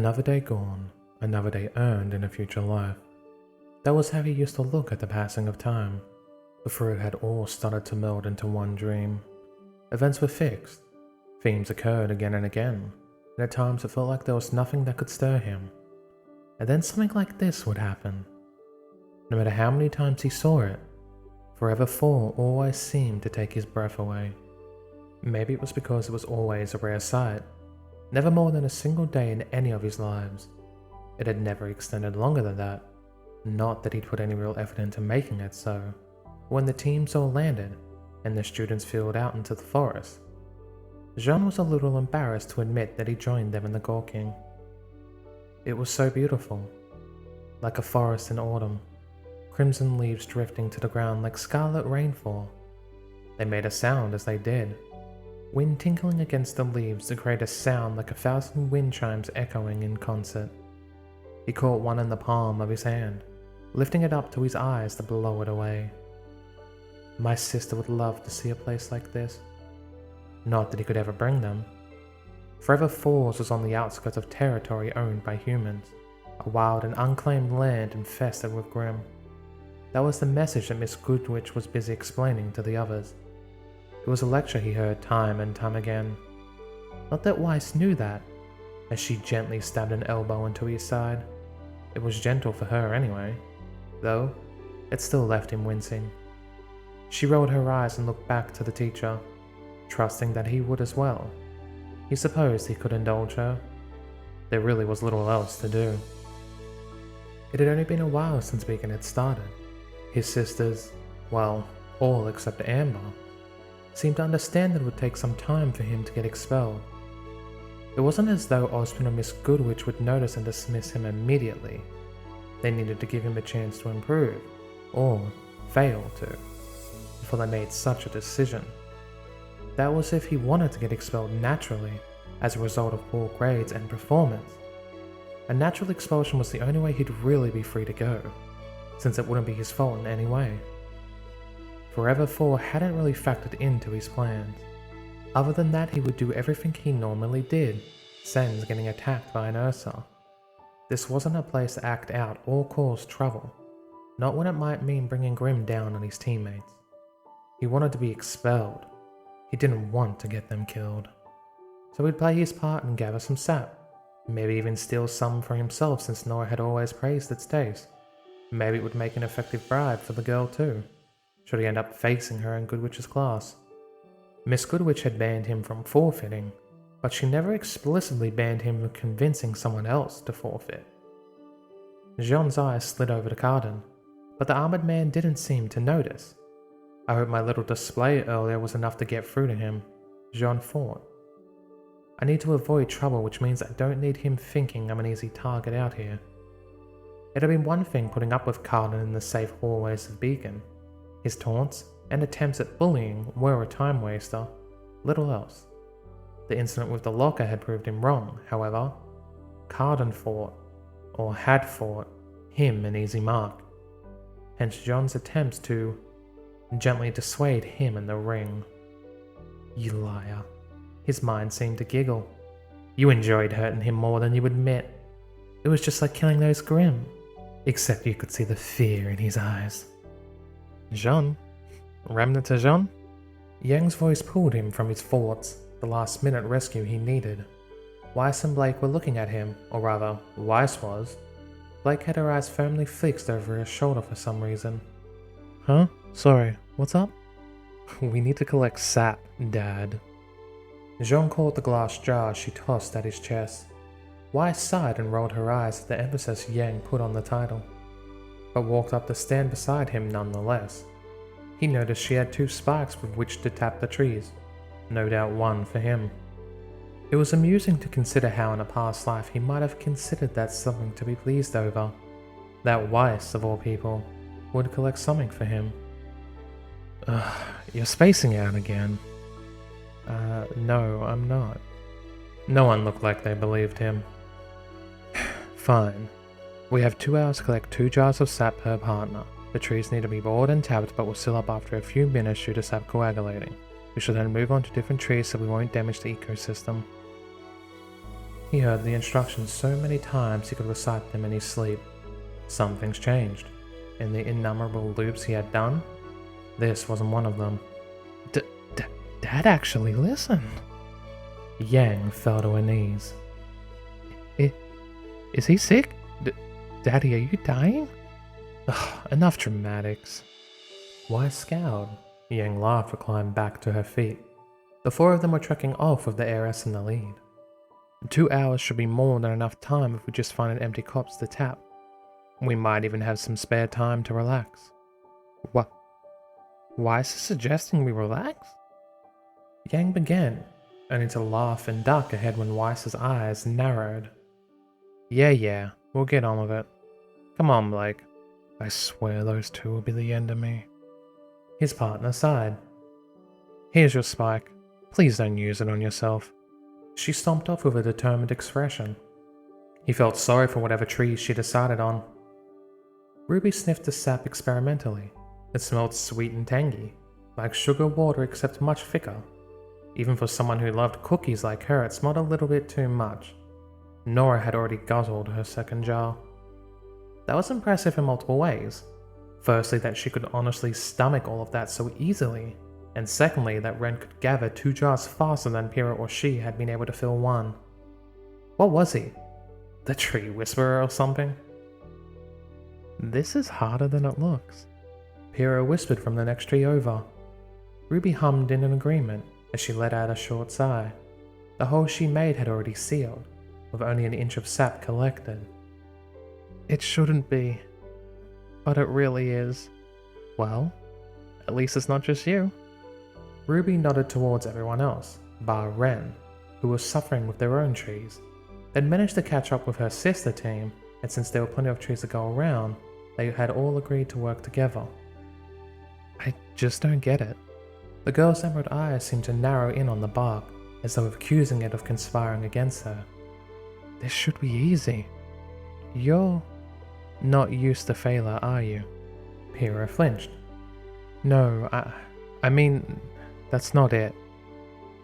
Another day gone, another day earned in a future life. That was how he used to look at the passing of time, before it had all started to meld into one dream. Events were fixed, themes occurred again and again, and at times it felt like there was nothing that could stir him. And then something like this would happen. No matter how many times he saw it, Forever 4 always seemed to take his breath away. Maybe it was because it was always a rare sight, never more than a single day in any of his lives. It had never extended longer than that. Not that he'd put any real effort into making it so. When the teams all landed, and the students filed out into the forest, Jaune was a little embarrassed to admit that he joined them in the gawking. It was so beautiful, like a forest in autumn, crimson leaves drifting to the ground like scarlet rainfall. They made a sound as they did, wind tinkling against the leaves to create a sound like 1,000 wind chimes echoing in concert. He caught one in the palm of his hand, lifting it up to his eyes to blow it away. My sister would love to see a place like this. Not that he could ever bring them. Forever Falls was on the outskirts of territory owned by humans, a wild and unclaimed land infested with grim. That was the message that Miss Goodwitch was busy explaining to the others. It was a lecture he heard time and time again. Not that Weiss knew that, as she gently stabbed an elbow into his side. It was gentle for her anyway, though it still left him wincing. She rolled her eyes and looked back to the teacher, trusting that he would as well. He supposed he could indulge her. There really was little else to do. It had only been a while since Beacon had started. His sisters, well, all except Amber, seemed to understand that it would take some time for him to get expelled. It wasn't as though Osmond or Miss Goodwitch would notice and dismiss him immediately. They needed to give him a chance to improve, or fail to, before they made such a decision. That was if he wanted to get expelled naturally, as a result of poor grades and performance. A natural expulsion was the only way he'd really be free to go, since it wouldn't be his fault in any way. Forever 4 hadn't really factored into his plans. Other than that, he would do everything he normally did, sans getting attacked by an Ursa. This wasn't a place to act out or cause trouble, not when it might mean bringing Grimm down on his teammates. He wanted to be expelled. He didn't want to get them killed. So he'd play his part and gather some sap, maybe even steal some for himself since Nora had always praised its taste. Maybe it would make an effective bribe for the girl too, should he end up facing her in Goodwitch's class. Miss Goodwitch had banned him from forfeiting, but she never explicitly banned him from convincing someone else to forfeit. Jaune's eyes slid over to Cardin, but the armored man didn't seem to notice. I hope my little display earlier was enough to get through to him, Jaune thought. I need to avoid trouble, which means I don't need him thinking I'm an easy target out here. It had been one thing putting up with Cardin in the safe hallways of Beacon. His taunts and attempts at bullying were a time waster, little else. The incident with the locker had proved him wrong, however. Cardin thought, or had thought, him an easy mark. Hence Jaune's attempts to gently dissuade him in the ring. You liar. His mind seemed to giggle. You enjoyed hurting him more than you admit. It was just like killing those Grimm, except you could see the fear in his eyes. Jaune? Remnant to Jaune? Yang's voice pulled him from his thoughts, the last-minute rescue he needed. Weiss and Blake were looking at him, or rather, Weiss was. Blake had her eyes firmly fixed over his shoulder for some reason. Huh? Sorry, what's up? We need to collect sap, Dad. Jaune caught the glass jar she tossed at his chest. Weiss sighed and rolled her eyes at the emphasis Yang put on the title, but walked up to stand beside him nonetheless. He noticed she had 2 spikes with which to tap the trees, no doubt one for him. It was amusing to consider how in a past life he might have considered that something to be pleased over, that Weiss, of all people, would collect something for him. You're spacing out again. No, I'm not. No one looked like they believed him. Fine. We have 2 hours to collect 2 jars of sap per partner. The trees need to be bored and tapped, but will seal up after a few minutes due to sap coagulating. We should then move on to different trees so we won't damage the ecosystem. He heard the instructions so many times he could recite them in his sleep. Some things changed. In the innumerable loops he had done, this wasn't one of them. Dad actually listened. Yang fell to her knees. Is he sick? Daddy, are you dying? Ugh, enough dramatics. Weiss scowled. Yang laughed and climbed back to her feet. The four of them were trekking off with the heiress in the lead. 2 hours should be more than enough time if we just find an empty corpse to tap. We might even have some spare time to relax. What? Why is he suggesting we relax? Yang began, only to laugh and duck ahead when Weiss's eyes narrowed. Yeah, we'll get on with it. Come on, Blake. I swear those two will be the end of me. His partner sighed. Here's your spike. Please don't use it on yourself. She stomped off with a determined expression. He felt sorry for whatever trees she decided on. Ruby sniffed the sap experimentally. It smelled sweet and tangy, like sugar water except much thicker. Even for someone who loved cookies like her, it smelled a little bit too much. Nora had already guzzled her second jar. That was impressive in multiple ways. Firstly, that she could honestly stomach all of that so easily, and secondly, that Ren could gather 2 jars faster than Pyrrha or she had been able to fill one. What was he? The tree whisperer or something? This is harder than it looks. Pyrrha whispered from the next tree over. Ruby hummed in an agreement as she let out a short sigh. The hole she made had already sealed, with only an inch of sap collected. It shouldn't be, but it really is. Well, at least it's not just you. Ruby nodded towards everyone else, bar Ren, who was suffering with their own trees. They'd managed to catch up with her sister team, and since there were plenty of trees to go around, they had all agreed to work together. I just don't get it. The girl's emerald eyes seemed to narrow in on the bark, as though accusing it of conspiring against her. This should be easy. You're not used to failure, are you? Pyrrha flinched. No, I mean, that's not it.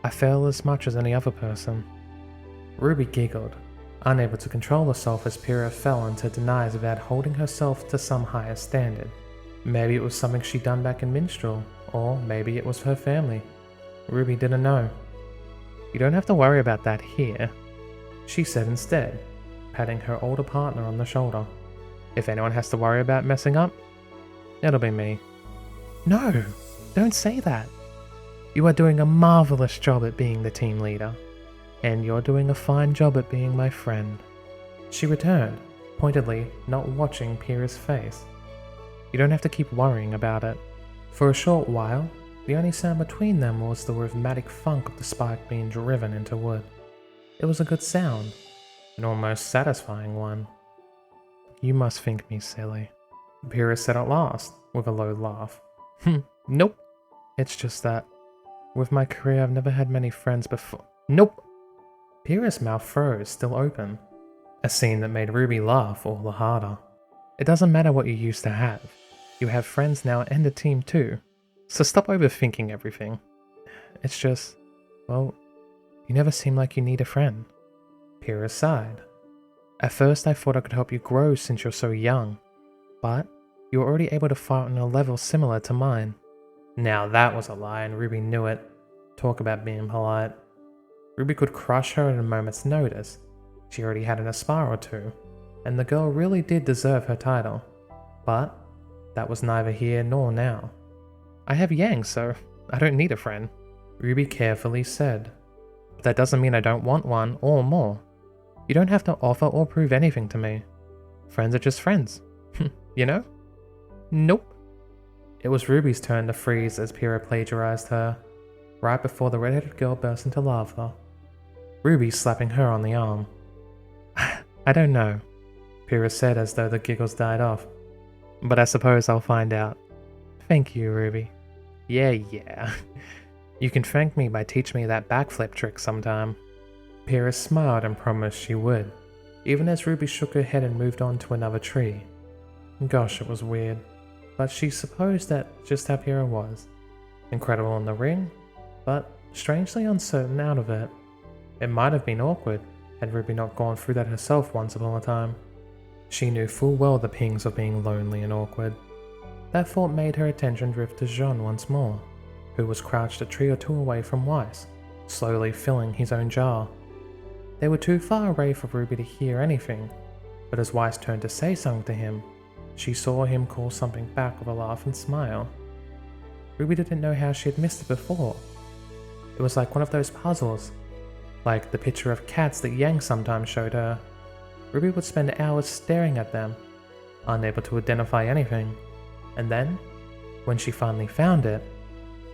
I fail as much as any other person. Ruby giggled, unable to control herself as Pyrrha fell into denials about holding herself to some higher standard. Maybe it was something she'd done back in Minstrel, or maybe it was her family. Ruby didn't know. You don't have to worry about that here, she said instead, patting her older partner on the shoulder. If anyone has to worry about messing up, it'll be me. No, don't say that. You are doing a marvelous job at being the team leader, and you're doing a fine job at being my friend. She returned, pointedly not watching Pyrrha's face. You don't have to keep worrying about it. For a short while, the only sound between them was the rhythmic funk of the spike being driven into wood. It was a good sound, an almost satisfying one. You must think me silly, Pyrrha said at last, with a low laugh. Nope. It's just that, with my career, I've never had many friends before. Nope. Pyrrha's mouth froze, still open. A scene that made Ruby laugh all the harder. It doesn't matter what you used to have. You have friends now and a team too. So stop overthinking everything. It's just, well, you never seem like you need a friend. Pyrrha sighed. At first I thought I could help you grow since you're so young, but you were already able to fight on a level similar to mine. Now that was a lie and Ruby knew it. Talk about being polite. Ruby could crush her at a moment's notice. She already had an spar or two, and the girl really did deserve her title. But that was neither here nor now. I have Yang, so I don't need a friend, Ruby carefully said. But that doesn't mean I don't want one or more. You don't have to offer or prove anything to me. Friends are just friends. You know? Nope. It was Ruby's turn to freeze as Pyrrha plagiarized her, right before the red-headed girl burst into laughter. Ruby slapping her on the arm. I don't know, Pyrrha said as though the giggles died off. But I suppose I'll find out. Thank you, Ruby. Yeah. You can thank me by teaching me that backflip trick sometime. Pyrrha smiled and promised she would, even as Ruby shook her head and moved on to another tree. Gosh, it was weird, but she supposed that just how Pyrrha was. Incredible in the ring, but strangely uncertain out of it. It might have been awkward, Had Ruby not gone through that herself once upon a time? She knew full well the pings of being lonely and awkward. That thought made her attention drift to Jaune once more, who was crouched a tree or two away from Weiss, slowly filling his own jar. They were too far away for Ruby to hear anything, but as Weiss turned to say something to him, she saw him call something back with a laugh and smile. Ruby didn't know how she had missed it before. It was like one of those puzzles, like the picture of cats that Yang sometimes showed her. Ruby would spend hours staring at them, unable to identify anything, and then, when she finally found it,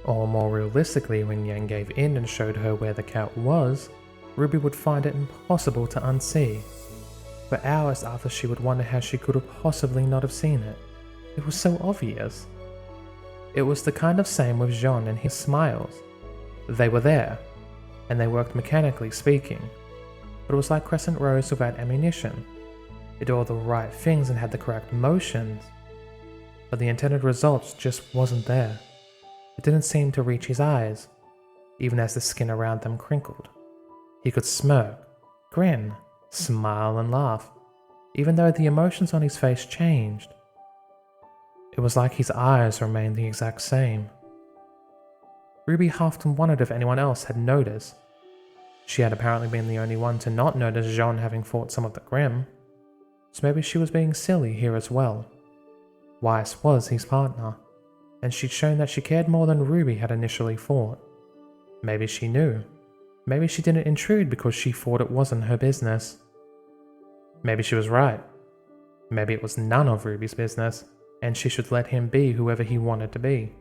or more realistically when Yang gave in and showed her where the cat was, Ruby would find it impossible to unsee. For hours after she would wonder how she could have possibly not have seen it. It was so obvious. It was the kind of same with Jaune and his smiles. They were there, and they worked mechanically speaking, but it was like crescent rows without ammunition. It did all the right things and had the correct motions, but the intended results just wasn't there. It didn't seem to reach his eyes, even as the skin around them crinkled. He could smirk, grin, smile and laugh, even though the emotions on his face changed. It was like his eyes remained the exact same. Ruby half wondered if anyone else had noticed. She had apparently been the only one to not notice Jaune having fought some of the Grimm, so maybe she was being silly here as well. Weiss was his partner, and she'd shown that she cared more than Ruby had initially thought. Maybe she knew. Maybe she didn't intrude because she thought it wasn't her business. Maybe she was right. Maybe it was none of Ruby's business, and she should let him be whoever he wanted to be.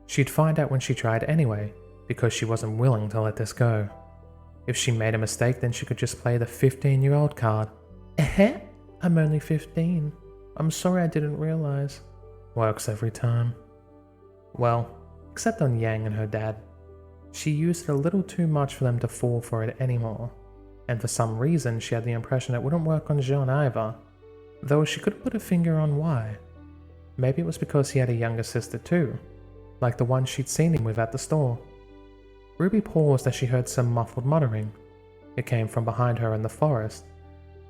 She'd find out when she tried anyway, because she wasn't willing to let this go. If she made a mistake, then she could just play the 15-year-old card. I'm only 15. I'm sorry I didn't realize. Works every time. Well, except on Yang and her dad. She used it a little too much for them to fall for it anymore, and for some reason she had the impression it wouldn't work on Jaune either, though she couldn't put a finger on why. Maybe it was because he had a younger sister too, like the one she'd seen him with at the store. Ruby paused as she heard some muffled muttering. It came from behind her in the forest.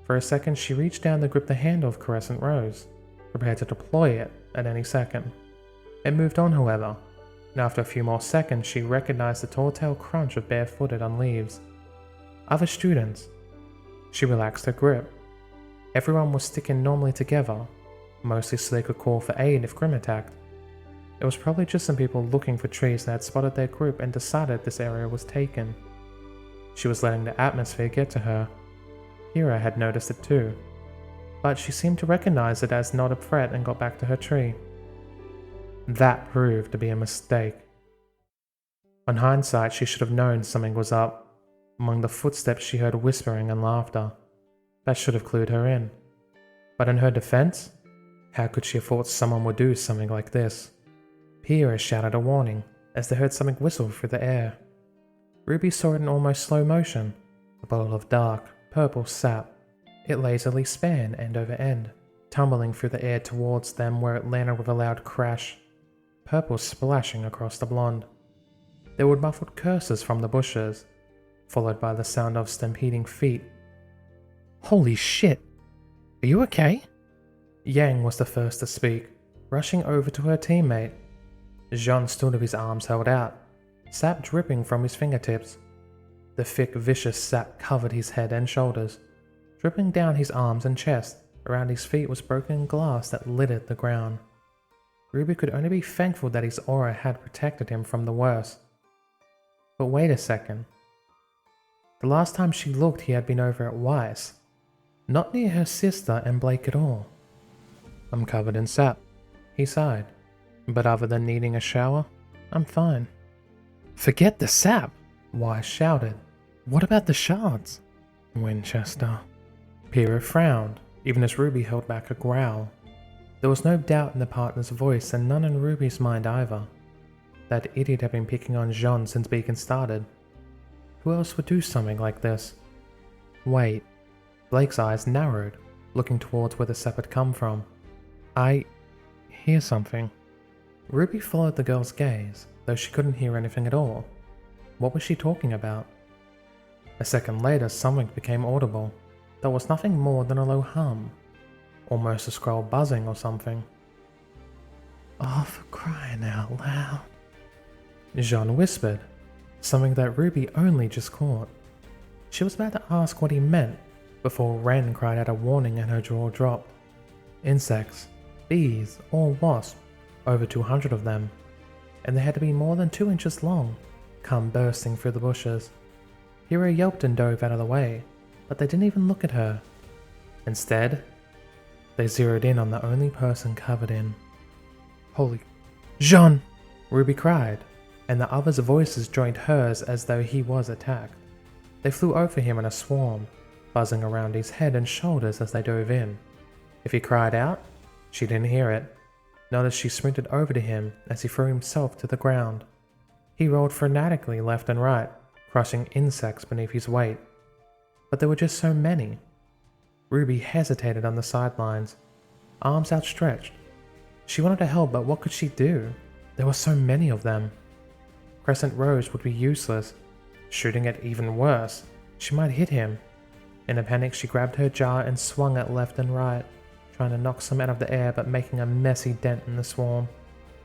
For a second she reached down to grip the handle of Crescent Rose, prepared to deploy it at any second. It moved on, however, and after a few more seconds she recognized the tall-tale crunch of barefooted on leaves. Other students. She relaxed her grip. Everyone was sticking normally together, mostly so they could call for aid if Grimm attacked. It was probably just some people looking for trees that had spotted their group and decided this area was taken. She was letting the atmosphere get to her. Hira had noticed it too, but she seemed to recognize it as not a threat and got back to her tree. That proved to be a mistake. On hindsight, she should have known something was up. Among the footsteps she heard whispering and laughter. That should have clued her in. But in her defense, how could she have thought someone would do something like this? Hira shouted a warning as they heard something whistle through the air. Ruby saw it in almost slow motion, a bottle of dark, purple sap. It lazily span end over end, tumbling through the air towards them where it landed with a loud crash, purple splashing across the blonde. There were muffled curses from the bushes, followed by the sound of stampeding feet. Holy shit! Are you okay? Yang was the first to speak, rushing over to her teammate. Jaune stood with his arms held out, sap dripping from his fingertips. The thick, vicious sap covered his head and shoulders, dripping down his arms and chest. Around his feet was broken glass that littered the ground. Ruby could only be thankful that his aura had protected him from the worst. But wait a second. The last time she looked, he had been over at Weiss, not near her sister and Blake at all. I'm covered in sap, he sighed, but other than needing a shower, I'm fine. Forget the sap, Weiss shouted. What about the shards? Winchester. Pyrrha frowned, even as Ruby held back a growl. There was no doubt in the partner's voice and none in Ruby's mind either. That idiot had been picking on Jaune since Beacon started. Who else would do something like this? Wait. Blake's eyes narrowed, looking towards where the sap had come from. I hear something. Ruby followed the girl's gaze, though she couldn't hear anything at all. What was she talking about? A second later, something became audible. That was nothing more than a low hum, almost a scroll buzzing or something. Oh, for crying out loud. Jaune whispered, something that Ruby only just caught. She was about to ask what he meant before Ren cried out a warning and her jaw dropped. Insects, bees, or wasps, over 200 of them, and they had to be more than 2 inches long, come bursting through the bushes. Hero yelped and dove out of the way, but they didn't even look at her. Instead, they zeroed in on the only person covered in. Holy... Jaune! Ruby cried, and the others' voices joined hers as though he was attacked. They flew over him in a swarm, buzzing around his head and shoulders as they dove in. If he cried out, she didn't hear it, not as she sprinted over to him as he threw himself to the ground. He rolled frenetically left and right, crushing insects beneath his weight. But there were just so many. Ruby hesitated on the sidelines, arms outstretched. She wanted to help, but what could she do? There were so many of them. Crescent Rose would be useless. Shooting it even worse. She might hit him. In a panic, she grabbed her jar and swung it left and right, trying to knock some out of the air but making a messy dent in the swarm.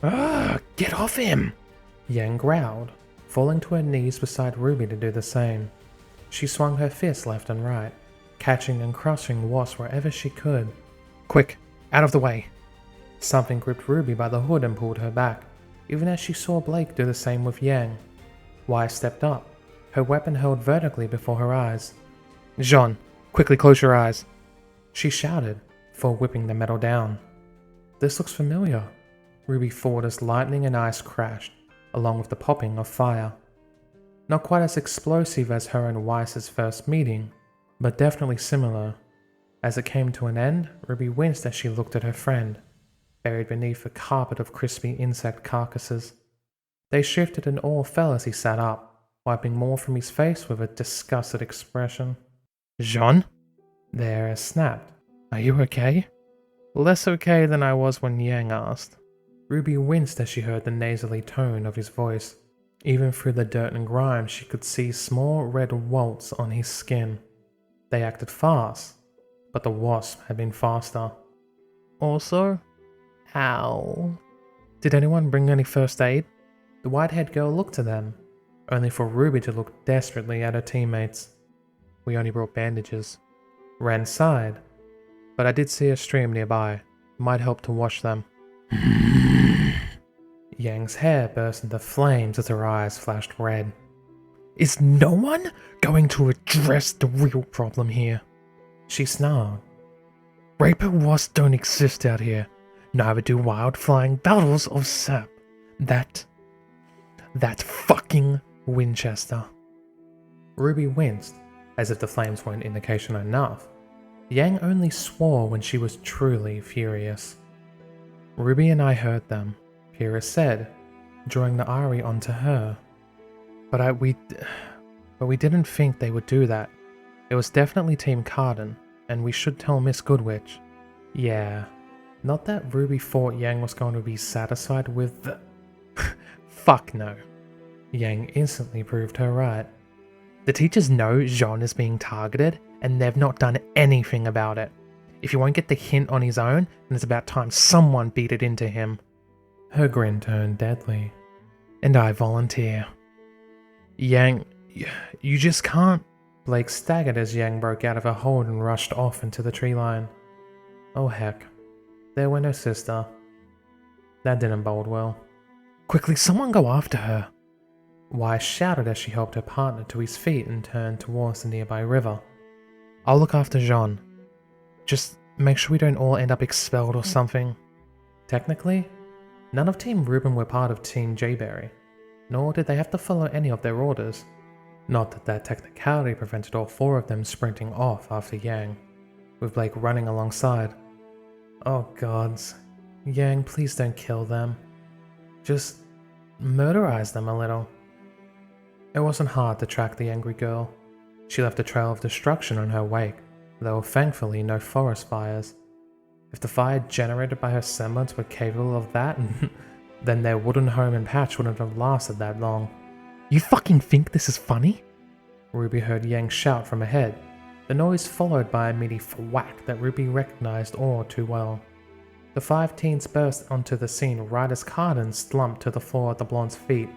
Ugh, get off him! Yang growled, falling to her knees beside Ruby to do the same. She swung her fists left and right, catching and crushing wasps wherever she could. Quick, out of the way! Something gripped Ruby by the hood and pulled her back, even as she saw Blake do the same with Yang. Y stepped up, her weapon held vertically before her eyes. Jaune, quickly close your eyes! She shouted, before whipping the metal down. This looks familiar. Ruby thought as lightning and ice crashed, along with the popping of fire. Not quite as explosive as her and Weiss's first meeting, but definitely similar. As it came to an end, Ruby winced as she looked at her friend, buried beneath a carpet of crispy insect carcasses. They shifted and all fell as he sat up, wiping more from his face with a disgusted expression. Jaune? The air snapped. Are you okay? Less okay than I was when Yang asked. Ruby winced as she heard the nasally tone of his voice. Even through the dirt and grime, she could see small red welts on his skin. They acted fast, but the wasp had been faster. Also, ow. Did anyone bring any first aid? The white-haired girl looked to them, only for Ruby to look desperately at her teammates. We only brought bandages. Ren sighed, but I did see a stream nearby. Might help to wash them. Yang's hair burst into flames as her eyes flashed red. Is no one going to address the real problem here? She snarled. Raper wasps don't exist out here. Neither do wild flying battles of sap. That fucking Winchester. Ruby winced, as if the flames weren't indication enough. Yang only swore when she was truly furious. Ruby and I heard them, Kira said, drawing the Ari onto her. But we didn't think they would do that. It was definitely Team Cardin, and we should tell Miss Goodwitch. Yeah, not that Ruby thought Yang was going to be satisfied with the... Fuck no. Yang instantly proved her right. The teachers know Jaune is being targeted, and they've not done anything about it. If he won't get the hint on his own, then it's about time someone beat it into him. Her grin turned deadly. And I volunteer. Yang, you just can't. Blake staggered as Yang broke out of her hold and rushed off into the tree line. Oh heck, there went her sister. That didn't bode well. Quickly, someone go after her. Y shouted as she helped her partner to his feet and turned towards the nearby river. I'll look after Jaune. Just make sure we don't all end up expelled or something. Technically, none of Team Ruben were part of Team Jayberry, nor did they have to follow any of their orders. Not that that technicality prevented all 4 of them sprinting off after Yang, with Blake running alongside. Oh gods, Yang, please don't kill them. Just murderize them a little. It wasn't hard to track the angry girl. She left a trail of destruction in her wake, though thankfully no forest fires. If the fire generated by her semblance were capable of that, then their wooden home and patch wouldn't have lasted that long. You fucking think this is funny? Ruby heard Yang shout from ahead, the noise followed by a meaty thwack that Ruby recognized all too well. The 5 teens burst onto the scene right as Carden slumped to the floor at the blonde's feet.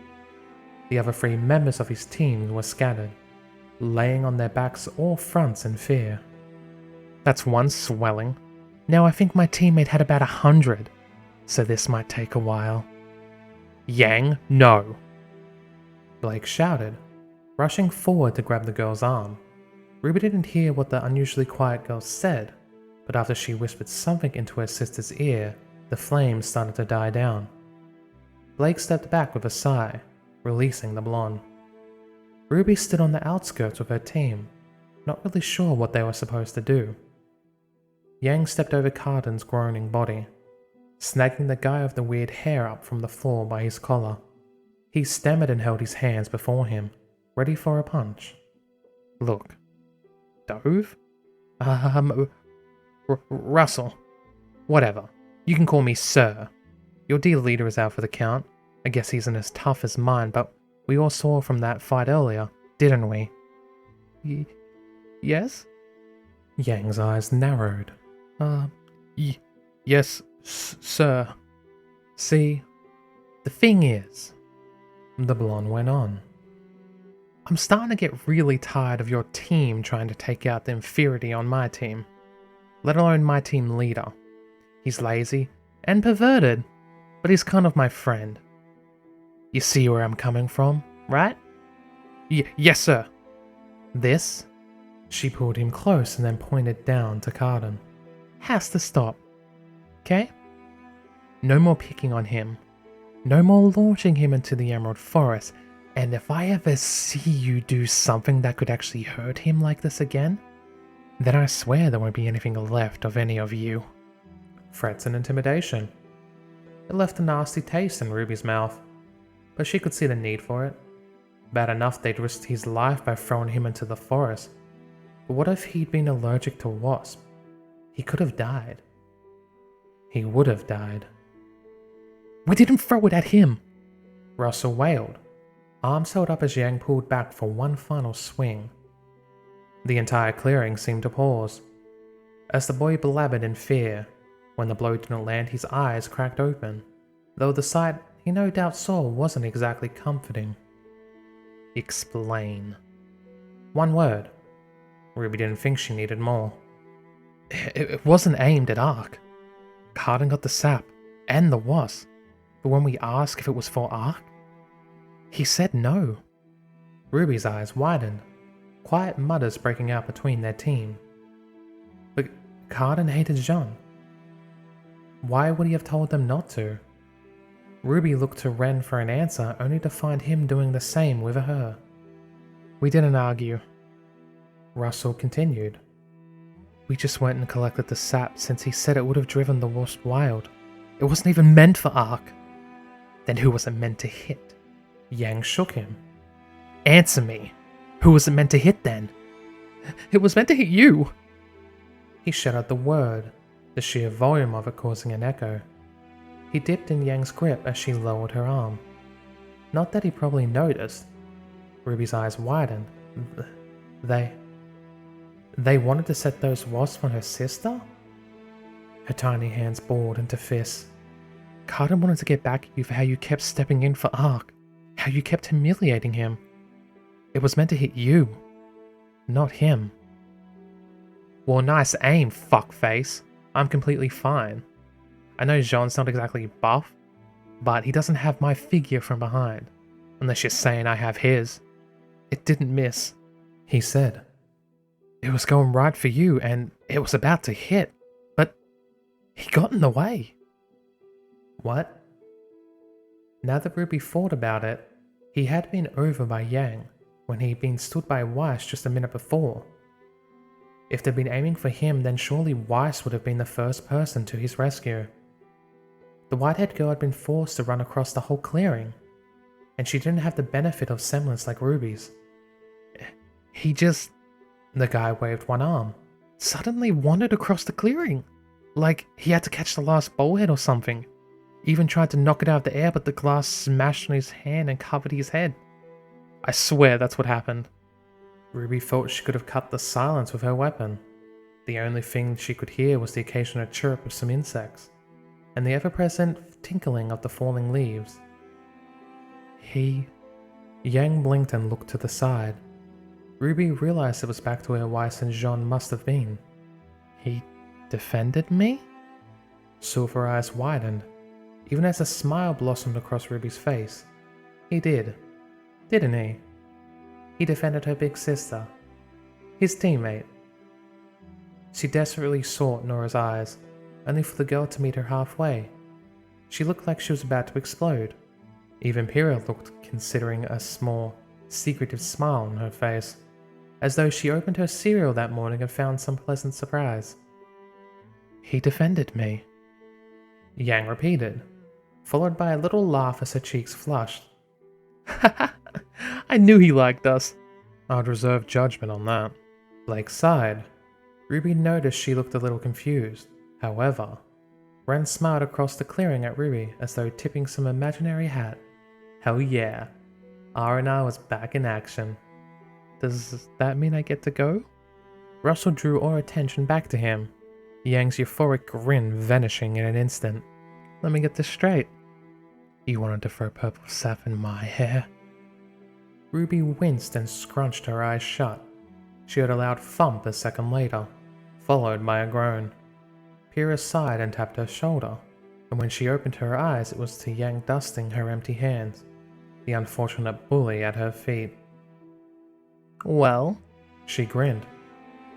The other 3 members of his team were scattered, laying on their backs all fronts in fear. That's one swelling. Now I think my teammate had about 100, so this might take a while. Yang, no! Blake shouted, rushing forward to grab the girl's arm. Ruby didn't hear what the unusually quiet girl said, but after she whispered something into her sister's ear, the flames started to die down. Blake stepped back with a sigh, releasing the blonde. Ruby stood on the outskirts with her team, not really sure what they were supposed to do. Yang stepped over Carden's groaning body, snagging the guy with the weird hair up from the floor by his collar. He stammered and held his hands before him, ready for a punch. Look. Dove? Russell. Whatever. You can call me Sir. Your dear leader is out for the count. I guess he isn't as tough as mine, but we all saw from that fight earlier, didn't we? Yes? Yang's eyes narrowed. Yes, sir. See, the thing is, the blonde went on. I'm starting to get really tired of your team trying to take out the inferiority on my team, let alone my team leader. He's lazy and perverted, but he's kind of my friend. You see where I'm coming from, right? Yes, sir. This, she pulled him close and then pointed down to Carden, has to stop, okay? No more picking on him. No more launching him into the Emerald Forest. And if I ever see you do something that could actually hurt him like this again, then I swear there won't be anything left of any of you. Threats and intimidation. It left a nasty taste in Ruby's mouth, but she could see the need for it. Bad enough they'd risked his life by throwing him into the forest, but what if he'd been allergic to wasps? He could have died. He would have died. We didn't throw it at him! Russell wailed, arms held up as Yang pulled back for one final swing. The entire clearing seemed to pause. As the boy blabbered in fear, when the blow didn't land, his eyes cracked open, though the sight he no doubt saw wasn't exactly comforting. Explain. One word. Ruby didn't think she needed more. It wasn't aimed at Ark. Carden got the sap, and the wasp, but when we asked if it was for Ark, he said no. Ruby's eyes widened, quiet mutters breaking out between their team. But Carden hated Jaune. Why would he have told them not to? Ruby looked to Ren for an answer, only to find him doing the same with her. We didn't argue. Russell continued. We just went and collected the sap since he said it would have driven the wasp wild. It wasn't even meant for Ark. Then who was it meant to hit? Yang shook him. Answer me. Who was it meant to hit then? It was meant to hit you. He shouted the word, the sheer volume of it causing an echo. He dipped in Yang's grip as she lowered her arm. Not that he probably noticed. Ruby's eyes widened. They wanted to set those wasps on her sister? Her tiny hands balled into fists. Carden wanted to get back at you for how you kept stepping in for Ark, how you kept humiliating him. It was meant to hit you, not him. Well, nice aim, fuckface. I'm completely fine. I know Jaune's not exactly buff, but he doesn't have my figure from behind, unless you're saying I have his. It didn't miss, he said. It was going right for you, and it was about to hit, but he got in the way. What? Now that Ruby thought about it, he had been over by Yang when he'd been stood by Weiss just a minute before. If they'd been aiming for him, then surely Weiss would have been the first person to his rescue. The white-haired girl had been forced to run across the whole clearing, and she didn't have the benefit of semblance like Ruby's. He just... The guy waved one arm. Suddenly wandered across the clearing, like he had to catch the last bullhead or something. Even tried to knock it out of the air, but the glass smashed on his hand and covered his head. I swear that's what happened. Ruby thought she could have cut the silence with her weapon. The only thing she could hear was the occasional chirp of some insects, and the ever-present tinkling of the falling leaves. Yang blinked and looked to the side. Ruby realized it was back to where Weiss and Jaune must have been. He defended me? Silver eyes widened, even as a smile blossomed across Ruby's face. He did, didn't he? He defended her big sister, his teammate. She desperately sought Nora's eyes, only for the girl to meet her halfway. She looked like she was about to explode. Even Pyrrha looked, considering a small, secretive smile on her face, as though she opened her cereal that morning and found some pleasant surprise. He defended me, Yang repeated, followed by a little laugh as her cheeks flushed. I knew he liked us. I'd reserve judgment on that. Blake sighed. Ruby noticed she looked a little confused. However, Ren smiled across the clearing at Ruby as though tipping some imaginary hat. Hell yeah, R&R was back in action. Does that mean I get to go? Russell drew all attention back to him, Yang's euphoric grin vanishing in an instant. Let me get this straight. You wanted to throw purple sap in my hair? Ruby winced and scrunched her eyes shut. She heard a loud thump a second later, followed by a groan. Pyrrha sighed and tapped her shoulder, and when she opened her eyes it was to Yang dusting her empty hands, the unfortunate bully at her feet. Well, she grinned.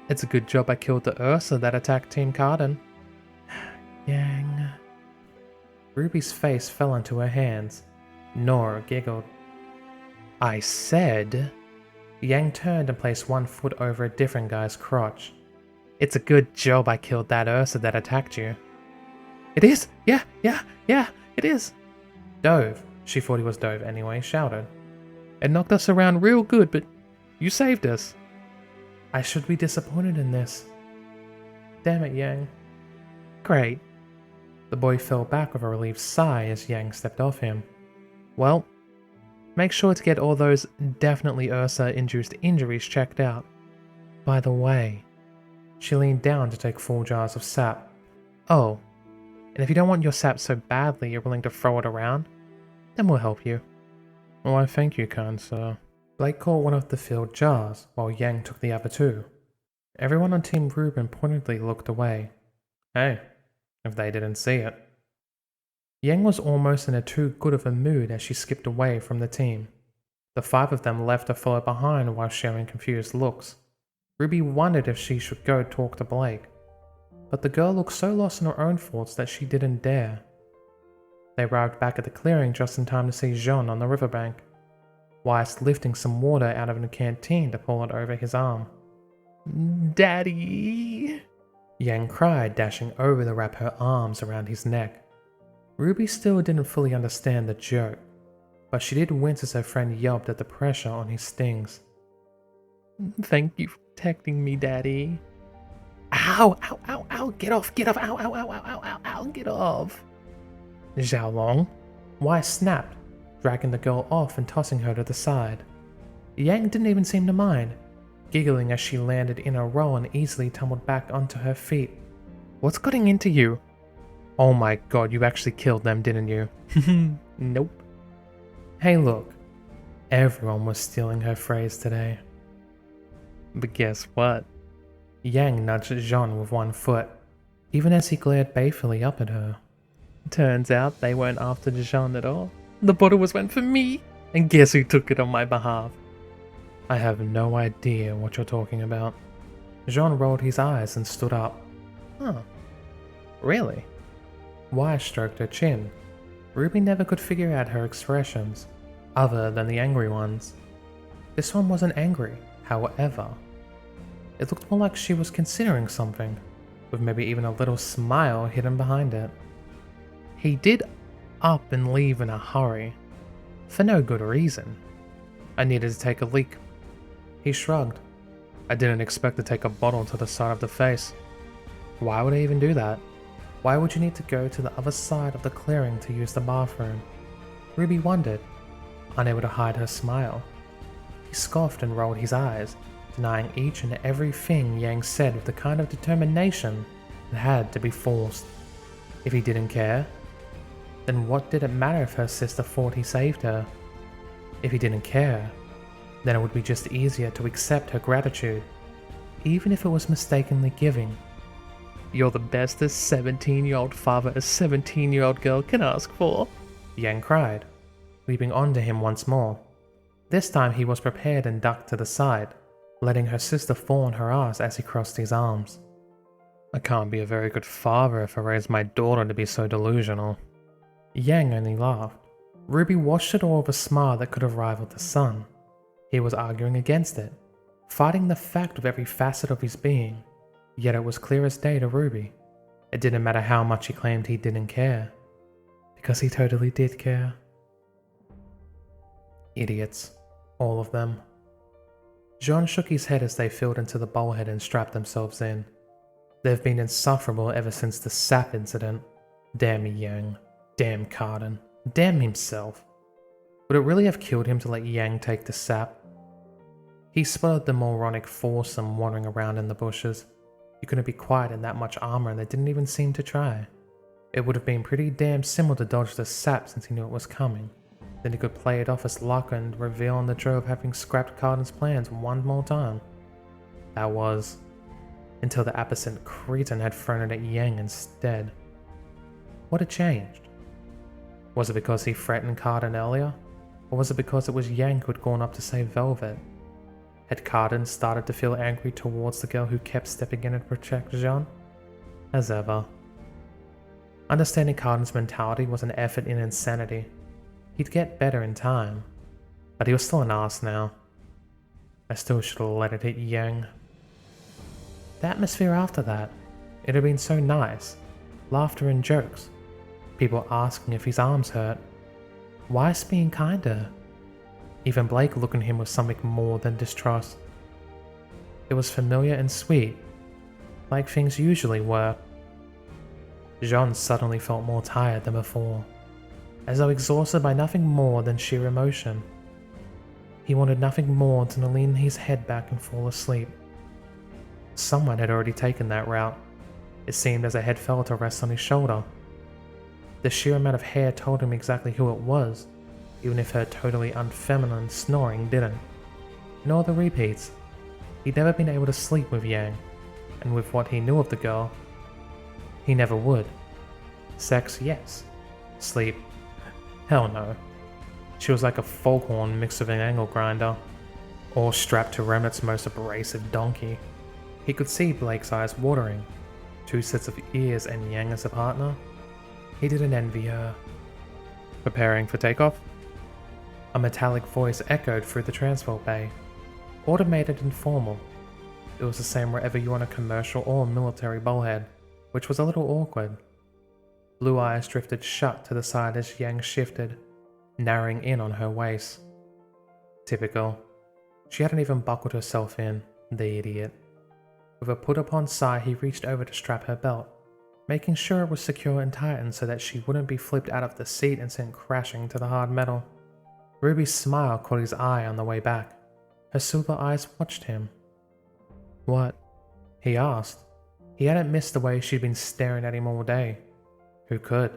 It's a good job I killed the Ursa that attacked Team Cardin. Yang. Ruby's face fell into her hands. Nora giggled. I said... Yang turned and placed one foot over a different guy's crotch. It's a good job I killed that Ursa that attacked you. It is! Yeah, it is! Dove, she thought he was Dove anyway, shouted. It knocked us around real good, but you saved us. I should be disappointed in this. Damn it, Yang. Great. The boy fell back with a relieved sigh as Yang stepped off him. Well, make sure to get all those definitely Ursa-induced injuries checked out. By the way, she leaned down to take full jars of sap. Oh, and if you don't want your sap so badly you're willing to throw it around, then we'll help you. Why, thank you, kind sir. Blake caught one of the filled jars, while Yang took the other two. Everyone on Team Reuben pointedly looked away. Hey, if they didn't see it. Yang was almost in a too good of a mood as she skipped away from the team. The five of them left to follow behind while sharing confused looks. Ruby wondered if she should go talk to Blake, but the girl looked so lost in her own thoughts that she didn't dare. They arrived back at the clearing just in time to see Jaune on the riverbank, Weiss lifting some water out of a canteen to pour it over his arm. Daddy! Yang cried, dashing over to wrap her arms around his neck. Ruby still didn't fully understand the joke, but she did wince as her friend yelped at the pressure on his stings. Thank you for protecting me, Daddy. Ow, ow, ow, ow, get off, ow, ow, ow, ow, ow, ow, ow, get off. Xiaolong, Weiss snapped, dragging the girl off and tossing her to the side. Yang didn't even seem to mind, giggling as she landed in a roll and easily tumbled back onto her feet. What's getting into you? Oh my god, you actually killed them, didn't you? Nope. Hey look, everyone was stealing her phrase today. But guess what? Yang nudged Jaune with one foot, even as he glared balefully up at her. Turns out they weren't after Jaune at all. The bottle was meant for me, and guess who took it on my behalf? I have no idea what you're talking about. Jaune rolled his eyes and stood up. Huh. Really? Weiss stroked her chin. Ruby never could figure out her expressions, other than the angry ones. This one wasn't angry, however. It looked more like she was considering something, with maybe even a little smile hidden behind it. He did up and leave in a hurry, for no good reason. I needed to take a leak. He shrugged. I didn't expect to take a bottle to the side of the face. Why would I even do that? Why would you need to go to the other side of the clearing to use the bathroom? Ruby wondered, unable to hide her smile. He scoffed and rolled his eyes, denying each and everything Yang said with the kind of determination that had to be forced. If he didn't care, then what did it matter if her sister thought he saved her? If he didn't care, then it would be just easier to accept her gratitude, even if it was mistakenly giving. You're the bestest 17-year-old father a 17-year-old girl can ask for, Yang cried, leaping onto him once more. This time he was prepared and ducked to the side, letting her sister fall on her ass as he crossed his arms. I can't be a very good father if I raise my daughter to be so delusional. Yang only laughed. Ruby washed it all with a smile that could have rivaled the sun. He was arguing against it, fighting the fact with every facet of his being, yet it was clear as day to Ruby. It didn't matter how much he claimed he didn't care, because he totally did care. Idiots. All of them. Jaune shook his head as they filled into the bulkhead and strapped themselves in. They've been insufferable ever since the sap incident. Damn Yang. Damn Carden. Damn himself. Would it really have killed him to let Yang take the sap? He spotted the moronic foursome wandering around in the bushes. You couldn't be quiet in that much armor and they didn't even seem to try. It would have been pretty damn simple to dodge the sap since he knew it was coming. Then he could play it off as luck and reveal on the drove having scrapped Carden's plans one more time. That was, until the absent cretin had thrown it at Yang instead. What had changed? Was it because he threatened Carden earlier? Or was it because it was Yang who had gone up to save Velvet? Had Carden started to feel angry towards the girl who kept stepping in to protect Jaune? As ever. Understanding Carden's mentality was an effort in insanity. He'd get better in time, but he was still an ass now. I still should have let it hit Yang. The atmosphere after that, it had been so nice. Laughter and jokes. People asking if his arms hurt. Weiss being kinder. Even Blake looking at him with something more than distrust. It was familiar and sweet, like things usually were. Jaune suddenly felt more tired than before, as though exhausted by nothing more than sheer emotion. He wanted nothing more than to lean his head back and fall asleep. Someone had already taken that route. It seemed as a head fell to rest on his shoulder. The sheer amount of hair told him exactly who it was, even if her totally unfeminine snoring didn't. Nor the repeats. He'd never been able to sleep with Yang, and with what he knew of the girl, he never would. Sex, yes. Sleep, hell no. She was like a foghorn mixed with an angle grinder, all strapped to Remnant's most abrasive donkey. He could see Blake's eyes watering, 2 sets of ears and Yang as a partner. He didn't envy her. Preparing for takeoff? A metallic voice echoed through the transport bay. Automated and formal. It was the same wherever you were on a commercial or military bullhead, which was a little awkward. Blue eyes drifted shut to the side as Yang shifted, narrowing in on her waist. Typical. She hadn't even buckled herself in, the idiot. With a put-upon sigh, he reached over to strap her belt, making sure it was secure and tightened so that she wouldn't be flipped out of the seat and sent crashing to the hard metal. Ruby's smile caught his eye on the way back. Her silver eyes watched him. "What?" he asked. He hadn't missed the way she'd been staring at him all day. Who could?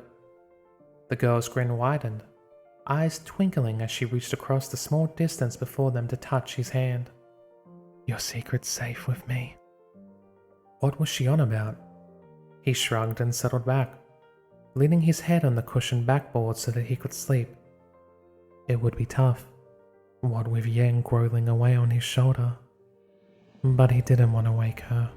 The girl's grin widened, eyes twinkling as she reached across the small distance before them to touch his hand. "Your secret's safe with me." What was she on about? He shrugged and settled back, leaning his head on the cushioned backboard so that he could sleep. It would be tough, what with Yang growling away on his shoulder, but he didn't want to wake her.